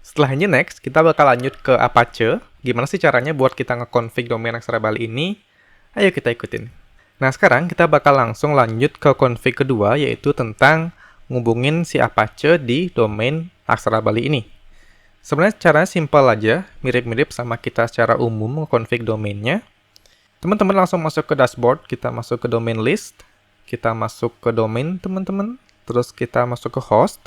Setelah ini next, kita bakal lanjut ke Apache. Gimana sih caranya buat kita nge-config domain Aksara Bali ini? Ayo kita ikutin. Nah, sekarang kita bakal langsung lanjut ke config kedua, yaitu tentang ngubungin si Apache di domain Aksara Bali ini. Sebenarnya caranya simpel aja, mirip-mirip sama kita secara umum nge-config domainnya. Teman-teman langsung masuk ke dashboard, kita masuk ke domain list, kita masuk ke domain teman-teman, terus kita masuk ke host.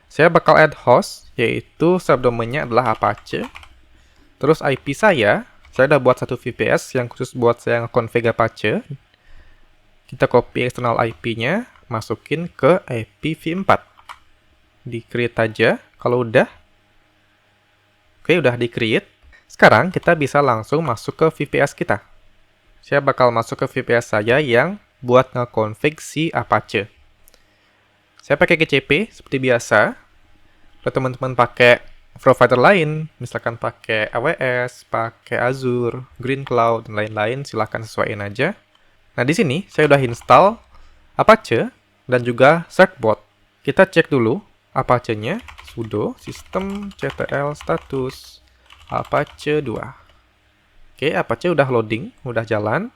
Saya bakal add host, yaitu subdomainnya adalah Apache. Terus IP saya udah buat satu VPS yang khusus buat saya nge-config Apache. Kita copy external IP-nya, masukin ke IPv4. Di-create aja, kalau udah. Oke, udah di-create. Sekarang kita bisa langsung masuk ke VPS kita. Saya bakal masuk ke VPS saya yang buat nge-config si Apache. Saya pakai GCP seperti biasa. Kalau teman-teman pakai provider lain, misalkan pakai AWS, pakai Azure, Green Cloud, dan lain-lain, silahkan sesuaiin aja. Nah, di sini saya udah install Apache dan juga certbot. Kita cek dulu Apache-nya, sudo systemctl status Apache 2. Oke, Apache udah loading, udah jalan.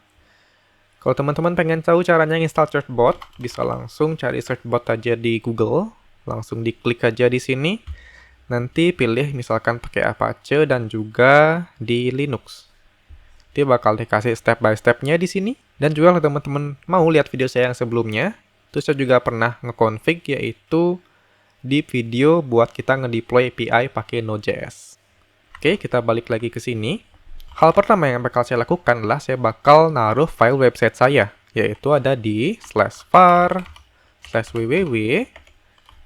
Kalau teman-teman pengen tahu caranya install certbot, bisa langsung cari certbot aja di Google. Langsung diklik aja di sini. Nanti pilih misalkan pakai Apache dan juga di Linux. Dia bakal dikasih step by step-nya di sini. Dan juga kalau teman-teman mau lihat video saya yang sebelumnya, itu saya juga pernah nge-config, yaitu di video buat kita nge-deploy API pakai Node.js. Oke, kita balik lagi ke sini. Hal pertama yang bakal saya lakukan adalah saya bakal naruh file website saya, yaitu ada di /var/www,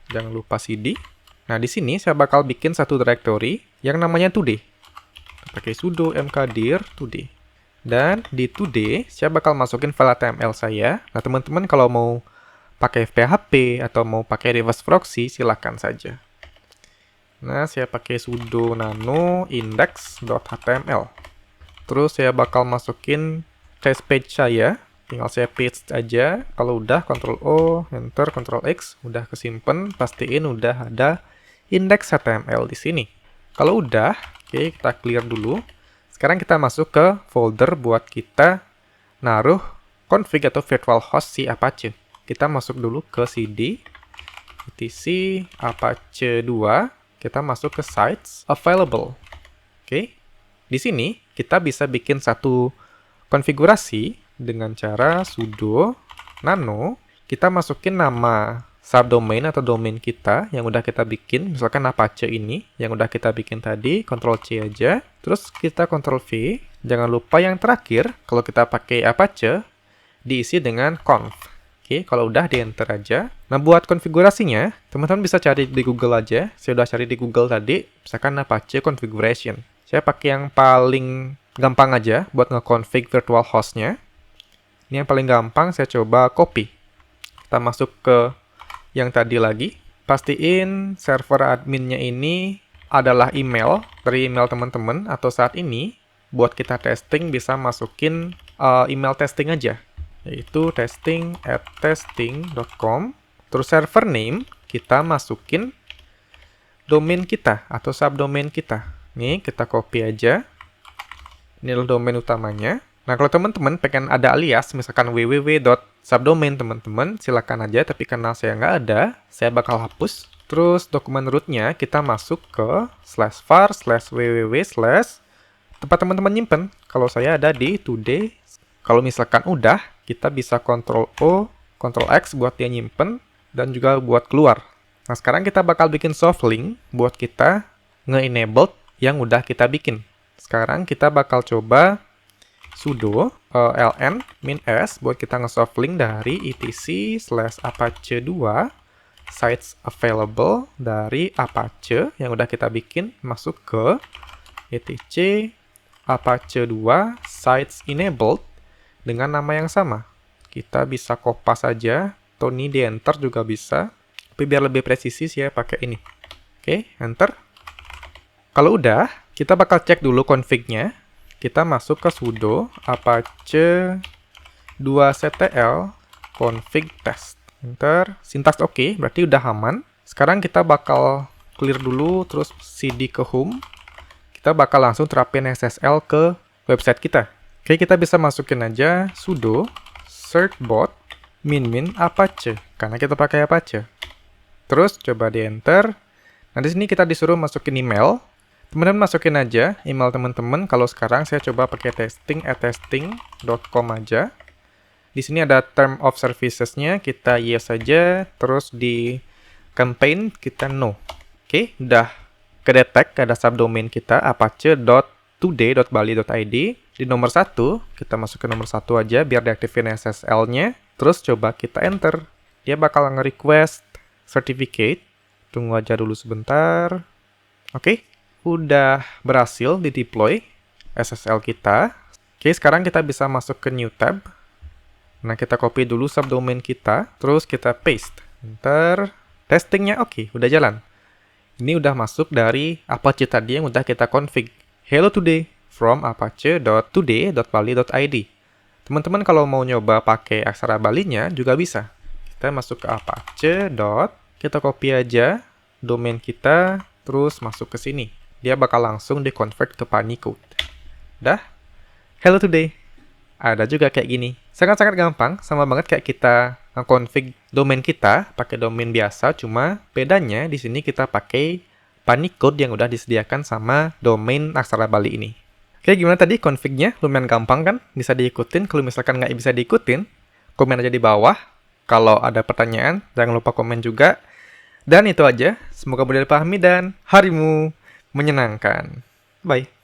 jangan lupa cd. Nah, di sini saya bakal bikin satu directory yang namanya today. Pakai sudo mkdir today. Dan di today, saya bakal masukin file HTML saya. Nah, teman-teman kalau mau pakai PHP atau mau pakai reverse proxy, silakan saja. Nah, saya pakai sudo nano index.html. Terus saya bakal masukin test page saya. Tinggal saya paste aja. Kalau udah, Ctrl O, Enter, Ctrl X. Udah kesimpan. Pastiin udah ada index HTML di sini. Kalau udah, oke, kita clear dulu. Sekarang kita masuk ke folder buat kita naruh config atau virtual host si Apache. Kita masuk dulu ke cd, etc apache 2. Kita masuk ke sites available. Oke. Di sini, kita bisa bikin satu konfigurasi dengan cara sudo nano. Kita masukin nama subdomain atau domain kita yang udah kita bikin. Misalkan Apache ini yang udah kita bikin tadi. Ctrl-C aja. Terus kita Ctrl-V. Jangan lupa yang terakhir, kalau kita pakai Apache, diisi dengan conf. Oke, kalau udah di-enter aja. Nah, buat konfigurasinya, teman-teman bisa cari di Google aja. Saya udah cari di Google tadi. Misalkan Apache configuration. Saya pakai yang paling gampang aja buat nge-config virtual host-nya. Ini yang paling gampang, saya coba copy. Kita masuk ke yang tadi lagi. Pastiin server adminnya ini adalah email dari email teman-teman. Atau saat ini, buat kita testing bisa masukin email testing aja. Yaitu testing@testing.com. Terus server name, kita masukin domain kita atau subdomain kita. Nih, kita copy aja. Ini adalah domain utamanya. Nah, kalau teman-teman pengen ada alias, misalkan www.subdomain teman-teman, silakan aja. Tapi karena saya nggak ada, saya bakal hapus. Terus dokumen rootnya kita masuk ke /var/www/ tempat teman-teman nyimpen. Kalau saya ada di today. Kalau misalkan udah, kita bisa Ctrl O, Ctrl X buat dia nyimpen, dan juga buat keluar. Nah, sekarang kita bakal bikin soft link buat kita nge-enabled yang udah kita bikin. Sekarang kita bakal coba sudo ln -s buat kita nge-soft link dari etc/apache 2 sites available dari Apache yang udah kita bikin masuk ke etc apache 2 sites enabled dengan nama yang sama. Kita bisa kopas aja, atau ini di enter juga bisa. Tapi biar lebih presisi saya pakai ini. Oke, enter. Kalau udah, kita bakal cek dulu config-nya. Kita masuk ke sudo apache 2ctl config test. Enter, sintaks oke, berarti udah aman. Sekarang kita bakal clear dulu, terus cd ke home. Kita bakal langsung terapin SSL ke website kita. Oke, kita bisa masukin aja sudo certbot min apache, karena kita pakai Apache. Terus coba di enter. Nah, di sini kita disuruh masukin email. Teman-teman masukin aja email teman-teman. Kalau sekarang saya coba pakai testing@testing.com aja. Di sini ada term of services-nya, kita yes saja. Terus di campaign kita no. Oke, udah kedetek ada subdomain kita apache.today.bali.id. Di nomor 1, kita masuk ke nomor 1 aja biar diaktifin SSL-nya. Terus coba kita enter. Dia bakal nge-request certificate. Tunggu aja dulu sebentar. Oke, udah berhasil di-deploy SSL kita. Oke, sekarang kita bisa masuk ke new tab. Nah, kita copy dulu subdomain kita, terus kita paste. Enter. Testingnya oke, udah jalan. Ini udah masuk dari Apache tadi yang udah kita config. Hello today from apache.today.bali.id. Teman-teman kalau mau nyoba pakai aksara Balinya juga bisa. Kita masuk ke apache. Kita copy aja domain kita, terus masuk ke sini. Dia bakal langsung di-convert ke Panicode. Dah. Hello today. Ada juga kayak gini. Sangat-sangat gampang, sama banget kayak kita nge-config domain kita pakai domain biasa, cuma bedanya di sini kita pakai Panicode yang udah disediakan sama domain aksara Bali ini. Oke, gimana tadi config-nya? Lumayan gampang kan? Bisa diikutin. Kalau misalkan nggak bisa diikutin, komen aja di bawah. Kalau ada pertanyaan, jangan lupa komen juga. Dan itu aja. Semoga mudah dipahami dan harimu menyenangkan. Bye.